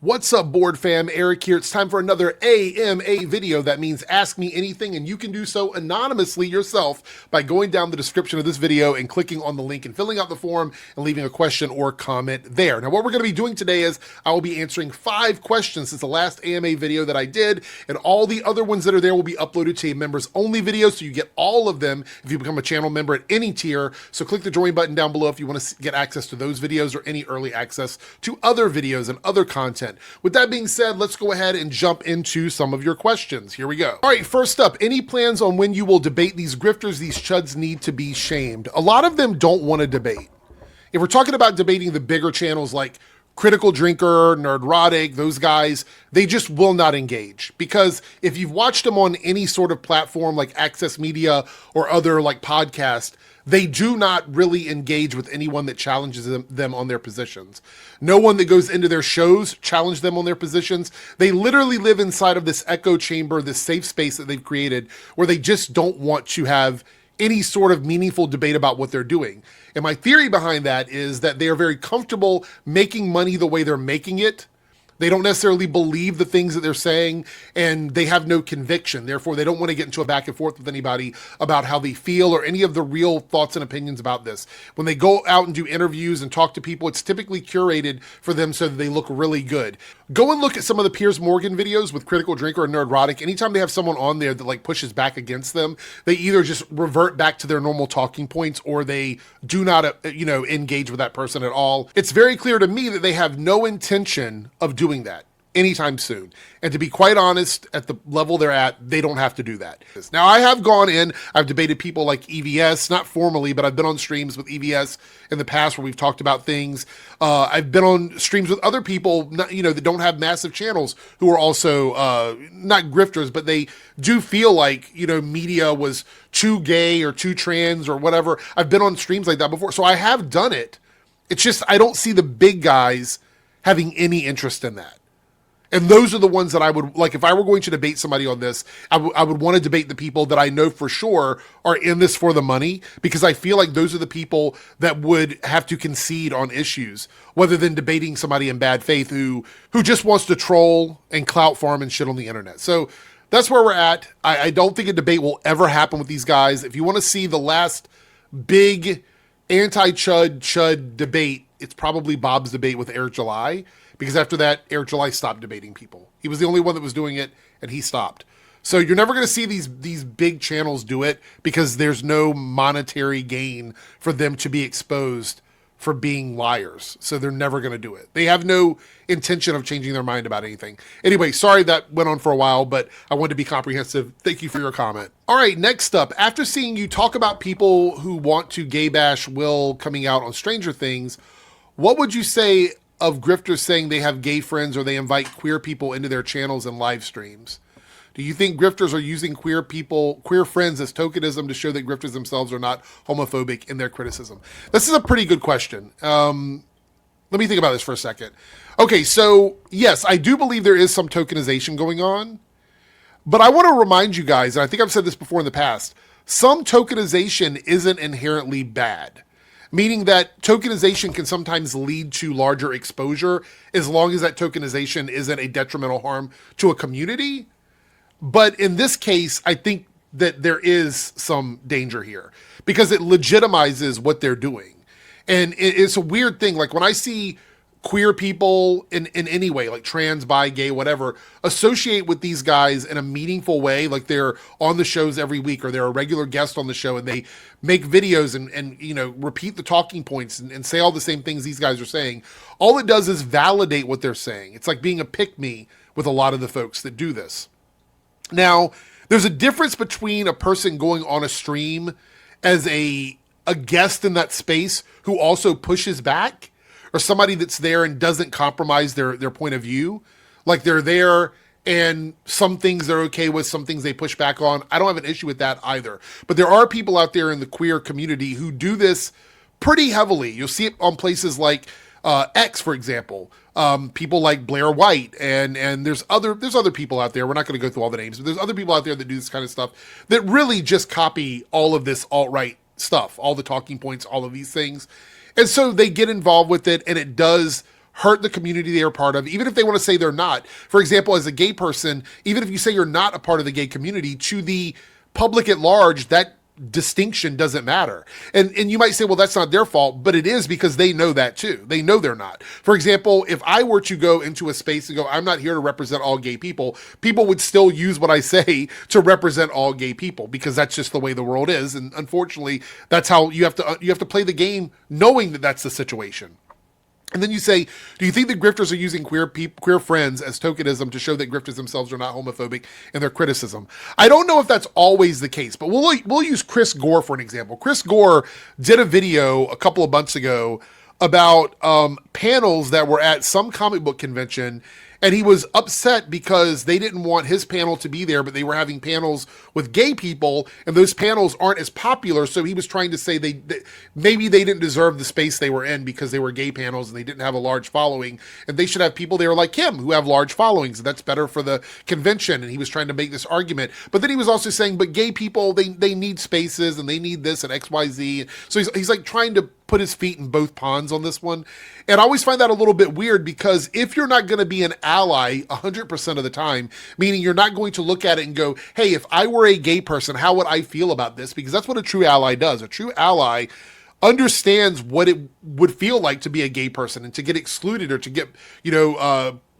What's up, board fam? Eric here. It's time for another AMA video. That means ask me anything, and you can do so anonymously yourself by going down the description of this video and clicking on the link and filling out the form and leaving a question or comment there. Now, what we're going to be doing today is I will be answering 5 questions since the last AMA video that I did, and all the other ones that are there will be uploaded to a members only video, so you get all of them if you become a channel member at any tier. So click the join button down below if you want to get access to those videos or any early access to other videos and other content. With that being said, let's go ahead and jump into some of your questions. Here we go. All right, first up, any plans on when you will debate these grifters? These chuds need to be shamed. A lot of them don't want to debate. If we're talking about debating the bigger channels like Critical Drinker, Nerdrotic, those guys, they just will not engage. Because if you've watched them on any sort of platform like Access Media or other like podcast, they do not really engage with anyone that challenges them on their positions. No one that goes into their shows challenge them on their positions. They literally live inside of this echo chamber, this safe space that they've created where they just don't want to have any sort of meaningful debate about what they're doing. And my theory behind that is that they are very comfortable making money the way they're making it. They don't necessarily believe the things that they're saying, and they have no conviction. Therefore, they don't want to get into a back and forth with anybody about how they feel or any of the real thoughts and opinions about this. When they go out and do interviews and talk to people, it's typically curated for them so that they look really good. Go and look at some of the Piers Morgan videos with Critical Drinker and Nerdrotic. Anytime they have someone on there that like pushes back against them, they either just revert back to their normal talking points or they do not, engage with that person at all. It's very clear to me that they have no intention of doing that anytime soon. And to be quite honest, at the level they're at, they don't have to do that. Now, I have gone in, I've debated people like EVS, not formally, but I've been on streams with EVS in the past where we've talked about things. I've been on streams with other people, that don't have massive channels who are also not grifters, but they do feel like, media was too gay or too trans or whatever. I've been on streams like that before. So I have done it. It's just, I don't see the big guys having any interest in that. And those are the ones that I would, like, if I were going to debate somebody on this, I would want to debate the people that I know for sure are in this for the money, because I feel like those are the people that would have to concede on issues, rather than debating somebody in bad faith who just wants to troll and clout farm and shit on the internet. So that's where we're at. I don't think a debate will ever happen with these guys. If you want to see the last big anti-chud debate, it's probably Bob's debate with Eric July, because after that, Eric July stopped debating people. He was the only one that was doing it, and he stopped. So you're never going to see these big channels do it, because there's no monetary gain for them to be exposed for being liars. So they're never going to do it. They have no intention of changing their mind about anything. Anyway, sorry that went on for a while, but I wanted to be comprehensive. Thank you for your comment. All right, next up, after seeing you talk about people who want to gay bash Will coming out on Stranger Things, what would you say of grifters saying they have gay friends or they invite queer people into their channels and live streams? Do you think grifters are using queer friends as tokenism to show that grifters themselves are not homophobic in their criticism? This is a pretty good question. Let me think about this for a second. Okay, so yes, I do believe there is some tokenization going on, but I want to remind you guys, and I think I've said this before in the past, some tokenization isn't inherently bad. Meaning that tokenization can sometimes lead to larger exposure as long as that tokenization isn't a detrimental harm to a community. But in this case, I think that there is some danger here because it legitimizes what they're doing. And it's a weird thing. Like when I see queer people in any way, like trans, bi, gay, whatever, associate with these guys in a meaningful way, like they're on the shows every week or they're a regular guest on the show and they make videos and repeat the talking points and say all the same things these guys are saying, all it does is validate what they're saying. It's like being a pick-me with a lot of the folks that do this. Now, there's a difference between a person going on a stream as a guest in that space who also pushes back, or somebody that's there and doesn't compromise their point of view. Like they're there and some things they're okay with, some things they push back on. I don't have an issue with that either. But there are people out there in the queer community who do this pretty heavily. You'll see it on places like X, for example. People like Blair White and there's other people out there. We're not going to go through all the names, but there's other people out there that do this kind of stuff that really just copy all of this alt-right stuff, all the talking points, all of these things. And so they get involved with it, and it does hurt the community they are part of, even if they want to say they're not. For example, as a gay person, even if you say you're not a part of the gay community, to the public at large, that distinction doesn't matter. And you might say, well, that's not their fault, but it is, because they know that too. They know they're not. For example, if I were to go into a space and go, I'm not here to represent all gay people, people would still use what I say to represent all gay people, because that's just the way the world is. And unfortunately, that's how you have to play the game, knowing that that's the situation. And then you say, do you think that grifters are using queer friends as tokenism to show that grifters themselves are not homophobic in their criticism? I don't know if that's always the case, but we'll use Chris Gore for an example. Chris Gore did a video a couple of months ago about panels that were at some comic book convention, and he was upset because they didn't want his panel to be there, but they were having panels with gay people, and those panels aren't as popular. So he was trying to say maybe they didn't deserve the space they were in because they were gay panels and they didn't have a large following, and they should have people there like him who have large followings, and that's better for the convention. And he was trying to make this argument. But then he was also saying, but gay people, they need spaces and they need this and XYZ. So he's like trying to put his feet in both ponds on this one. And I always find that a little bit weird, because if you're not going to be an ally 100% of the time, meaning you're not going to look at it and go, hey, if I were a gay person, how would I feel about this? Because that's what a true ally does. A true ally understands what it would feel like to be a gay person and to get excluded or to get,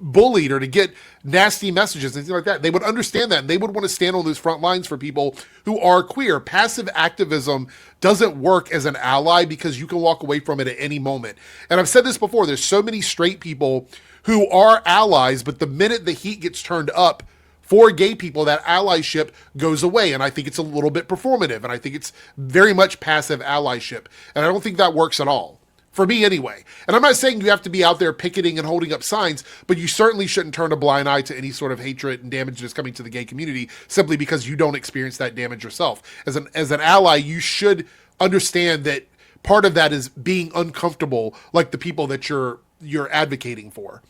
bullied or to get nasty messages and things like that. They would understand that, and they would want to stand on those front lines for people who are queer. Passive activism doesn't work as an ally, because you can walk away from it at any moment. And I've said this before, there's so many straight people who are allies, but the minute the heat gets turned up for gay people, that allyship goes away. And I think it's a little bit performative, and I think it's very much passive allyship. And I don't think that works at all. For me anyway. And I'm not saying you have to be out there picketing and holding up signs, but you certainly shouldn't turn a blind eye to any sort of hatred and damage that's coming to the gay community simply because you don't experience that damage yourself. As an ally, you should understand that part of that is being uncomfortable, like the people that you're advocating for.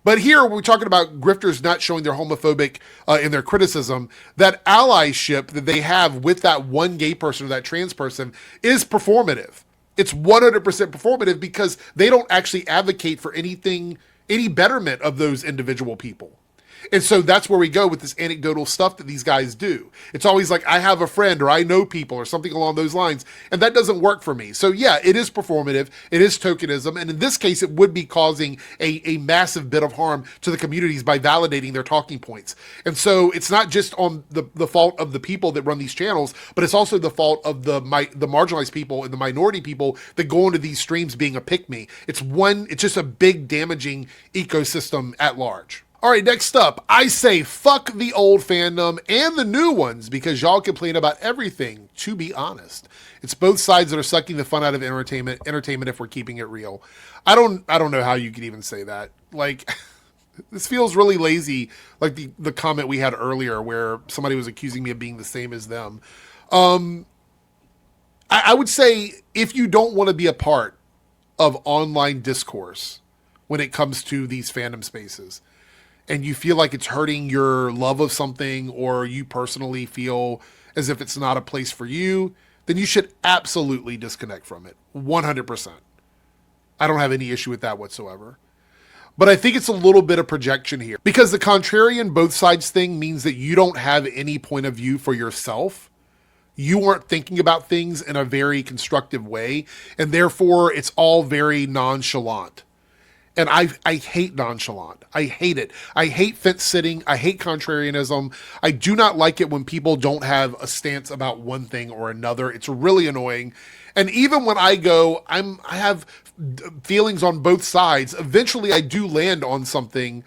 But here we're talking about grifters not showing their homophobic in their criticism. That allyship that they have with that one gay person or that trans person is performative. It's 100% performative, because they don't actually advocate for any betterment of those individual people. And so that's where we go with this anecdotal stuff that these guys do. It's always like, I have a friend, or I know people, or something along those lines. And that doesn't work for me. So yeah, it is performative. It is tokenism. And in this case, it would be causing a massive bit of harm to the communities by validating their talking points. And so it's not just on the fault of the people that run these channels, but it's also the fault of the marginalized people and the minority people that go into these streams being a pick-me. It's just a big damaging ecosystem at large. All right, next up, I say fuck the old fandom and the new ones, because y'all complain about everything, to be honest. It's both sides that are sucking the fun out of entertainment if we're keeping it real. I don't know how you could even say that. Like, this feels really lazy, like the comment we had earlier where somebody was accusing me of being the same as them. I would say, if you don't want to be a part of online discourse when it comes to these fandom spaces, and you feel like it's hurting your love of something, or you personally feel as if it's not a place for you, then you should absolutely disconnect from it. 100%. I don't have any issue with that whatsoever. But I think it's a little bit of projection here, because the contrarian both sides thing means that you don't have any point of view for yourself. You aren't thinking about things in a very constructive way, and therefore it's all very nonchalant. And I hate nonchalant. I hate it. I hate fence sitting. I hate contrarianism. I do not like it when people don't have a stance about one thing or another. It's really annoying. And even when I go, I have feelings on both sides. Eventually I do land on something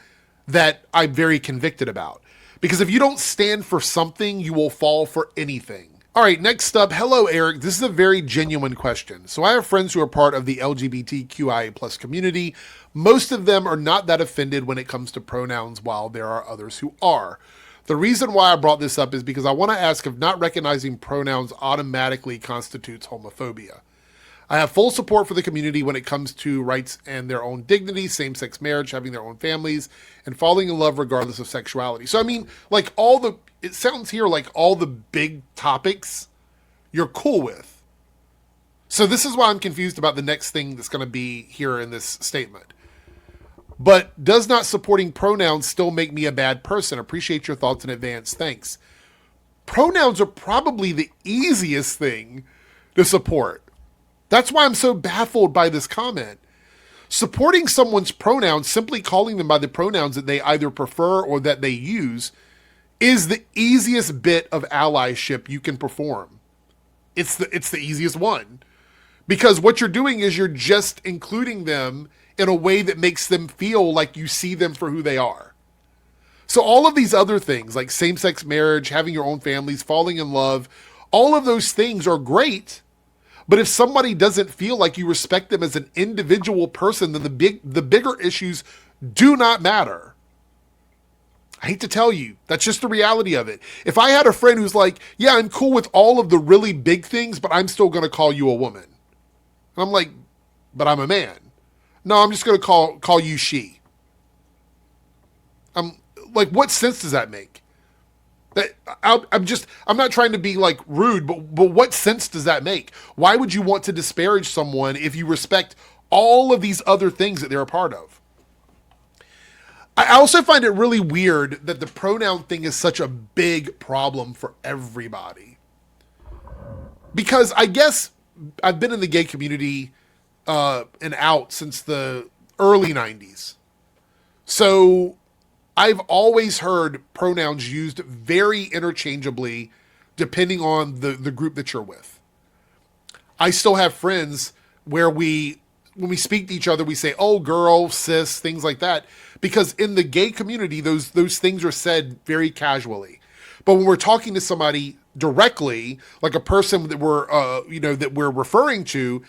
that I'm very convicted about. Because if you don't stand for something, you will fall for anything. All right, next up, hello, Eric. This is a very genuine question. So I have friends who are part of the LGBTQIA plus community. Most of them are not that offended when it comes to pronouns, while there are others who are. The reason why I brought this up is because I want to ask if not recognizing pronouns automatically constitutes homophobia. I have full support for the community when it comes to rights and their own dignity, same-sex marriage, having their own families, and falling in love regardless of sexuality. So I mean, like it sounds here like all the big topics you're cool with. So this is why I'm confused about the next thing that's going to be here in this statement. But does not supporting pronouns still make me a bad person? Appreciate your thoughts in advance. Thanks. Pronouns are probably the easiest thing to support. That's why I'm so baffled by this comment. Supporting someone's pronouns, simply calling them by the pronouns that they either prefer or that they use, is the easiest bit of allyship you can perform. It's the easiest one. Because what you're doing is you're just including them in a way that makes them feel like you see them for who they are. So all of these other things, like same-sex marriage, having your own families, falling in love, all of those things are great. But if somebody doesn't feel like you respect them as an individual person, then the bigger issues do not matter. I hate to tell you, that's just the reality of it. If I had a friend who's like, yeah, I'm cool with all of the really big things, but I'm still going to call you a woman. And I'm like, but I'm a man. No, I'm just going to call you she. I'm like, what sense does that make? That I'm not trying to be like rude, but what sense does that make? Why would you want to disparage someone if you respect all of these other things that they're a part of? I also find it really weird that the pronoun thing is such a big problem for everybody. Because I guess I've been in the gay community and out since the early 90s. So I've always heard pronouns used very interchangeably depending on the group that you're with. I still have friends where when we speak to each other, we say, oh, girl, sis, things like that. Because in the gay community, those things are said very casually. But when we're talking to somebody directly, like a person that we're referring to,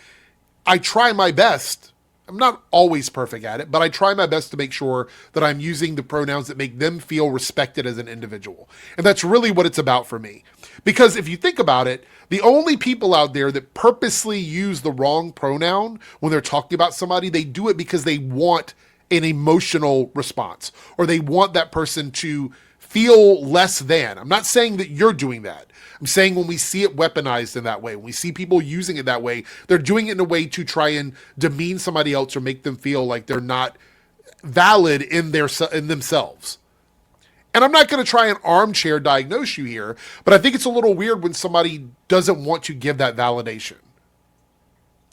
I try my best. I'm not always perfect at it, but I try my best to make sure that I'm using the pronouns that make them feel respected as an individual. And that's really what it's about for me. Because if you think about it, the only people out there that purposely use the wrong pronoun when they're talking about somebody, they do it because they want an emotional response, or they want that person to feel less than. I'm not saying that you're doing that. I'm saying when we see it weaponized in that way, when we see people using it that way, they're doing it in a way to try and demean somebody else or make them feel like they're not valid in themselves. And I'm not going to try and armchair diagnose you here, but I think it's a little weird when somebody doesn't want to give that validation.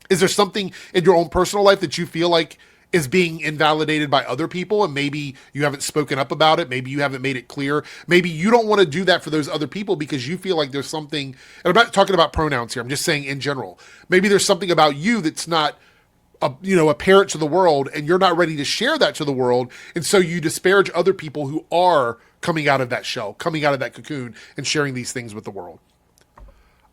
Is there something in your own personal life that you feel like is being invalidated by other people, and maybe you haven't spoken up about it, maybe you haven't made it clear, maybe you don't want to do that for those other people because you feel like there's something, and I'm not talking about pronouns here, I'm just saying in general, maybe there's something about you that's not apparent to the world, and you're not ready to share that to the world, and so you disparage other people who are coming out of that shell, coming out of that cocoon, and sharing these things with the world.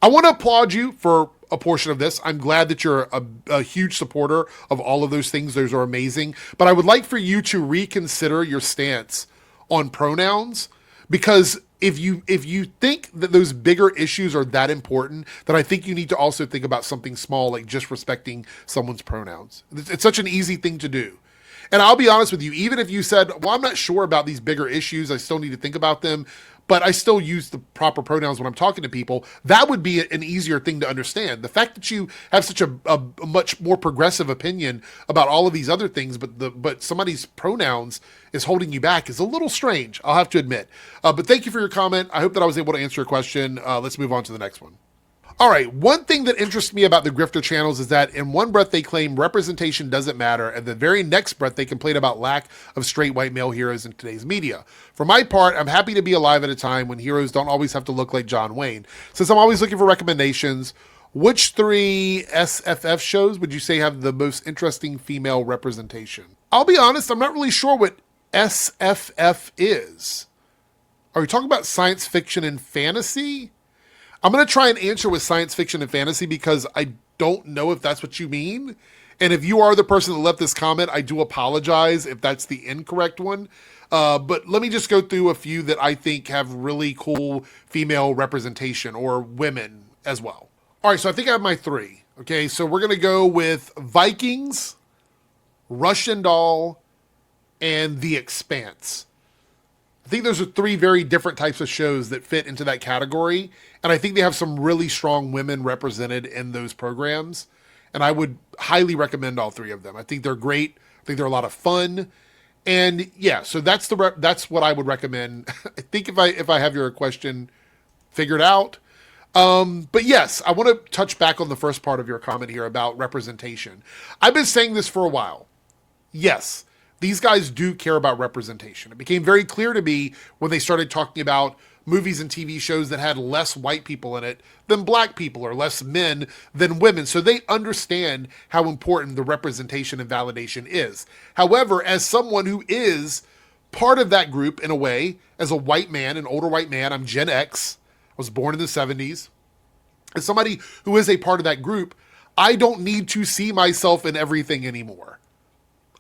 I want to applaud you for a portion of this. I'm glad that you're a huge supporter of all of those things. Those are amazing. But I would like for you to reconsider your stance on pronouns, because if you think that those bigger issues are that important, then I think you need to also think about something small, like just respecting someone's pronouns. It's such an easy thing to do. And I'll be honest with you, even if you said, well, I'm not sure about these bigger issues, I still need to think about them, but I still use the proper pronouns when I'm talking to people, that would be an easier thing to understand. The fact that you have such a much more progressive opinion about all of these other things, but somebody's pronouns is holding you back is a little strange, I'll have to admit. But thank you for your comment. I hope that I was able to answer your question. Let's move on to the next one. All right, one thing that interests me about the grifter channels is that in one breath they claim representation doesn't matter, and the very next breath they complain about lack of straight white male heroes in today's media. For my part, I'm happy to be alive at a time when heroes don't always have to look like John Wayne. Since I'm always looking for recommendations, which 3 SFF shows would you say have the most interesting female representation? I'll be honest, I'm not really sure what SFF is. Are you talking about science fiction and fantasy? I'm going to try and answer with science fiction and fantasy because I don't know if that's what you mean. And if you are the person that left this comment, I do apologize if that's the incorrect one. But let me just go through a few that I think have really cool female representation, or women as well. All right, so I think I have my 3. Okay, so we're going to go with Vikings, Russian Doll, and The Expanse. I think those are 3 very different types of shows that fit into that category. And I think they have some really strong women represented in those programs. And I would highly recommend all 3 of them. I think they're great. I think they're a lot of fun. And yeah, so that's that's what I would recommend. I think if I have your question figured out. But yes, I want to touch back on the first part of your comment here about representation. I've been saying this for a while. Yes, these guys do care about representation. It became very clear to me when they started talking about movies and TV shows that had less white people in it than black people, or less men than women. So they understand how important the representation and validation is. However, as someone who is part of that group in a way, as a white man, an older white man, I'm Gen X, I was born in the 70s. As somebody who is a part of that group, I don't need to see myself in everything anymore.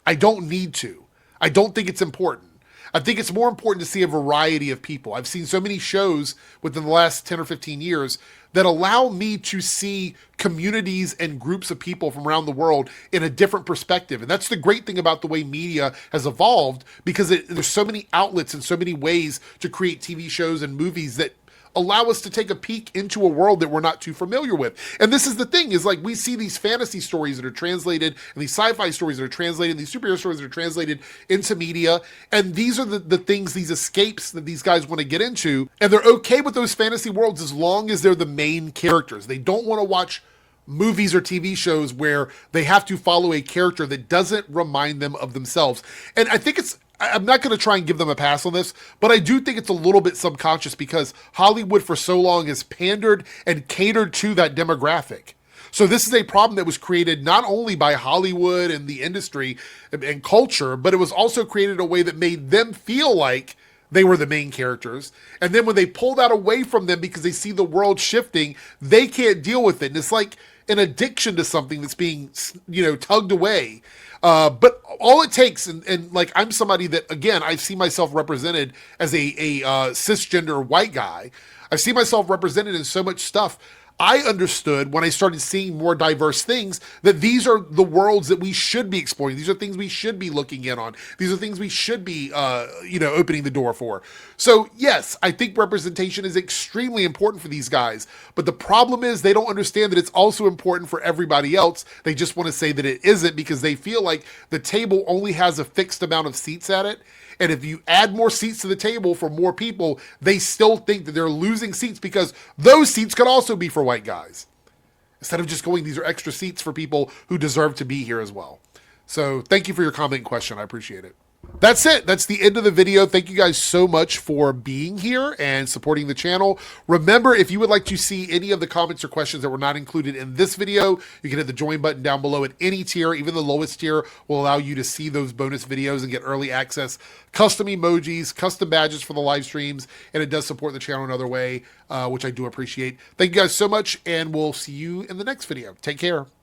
I don't need to. I don't think it's important. I think it's more important to see a variety of people. I've seen so many shows within the last 10 or 15 years that allow me to see communities and groups of people from around the world in a different perspective. And that's the great thing about the way media has evolved, because there's so many outlets and so many ways to create TV shows and movies that allow us to take a peek into a world that we're not too familiar with. And this is the thing, is like we see these fantasy stories that are translated, and these sci-fi stories that are translated, and these superhero stories that are translated into media. And these are the things, these escapes that these guys want to get into. And they're okay with those fantasy worlds as long as they're the main characters. They don't want to watch movies or TV shows where they have to follow a character that doesn't remind them of themselves. And I think I'm not going to try and give them a pass on this, but I do think it's a little bit subconscious, because Hollywood for so long has pandered and catered to that demographic. So this is a problem that was created not only by Hollywood and the industry and culture, but it was also created in a way that made them feel like they were the main characters. And then when they pull that away from them because they see the world shifting, they can't deal with it. And it's like an addiction to something that's being, tugged away. But all it takes, and like, I'm somebody that, again, I see myself represented as a cisgender white guy. I see myself represented in so much stuff. I understood when I started seeing more diverse things that these are the worlds that we should be exploring. These are things we should be looking in on. These are things we should be, opening the door for. So yes, I think representation is extremely important for these guys. But the problem is they don't understand that it's also important for everybody else. They just want to say that it isn't, because they feel like the table only has a fixed amount of seats at it. And if you add more seats to the table for more people, they still think that they're losing seats, because those seats could also be for white guys. Instead of just going, these are extra seats for people who deserve to be here as well. So thank you for your comment and question. I appreciate it. That's it. That's the end of the video. Thank you guys so much for being here and supporting the channel. Remember, if you would like to see any of the comments or questions that were not included in this video, you can hit the join button down below at any tier. Even the lowest tier will allow you to see those bonus videos and get early access, custom emojis, custom badges for the live streams, and it does support the channel another way, which I do appreciate. Thank you guys so much, and we'll see you in the next video. Take care.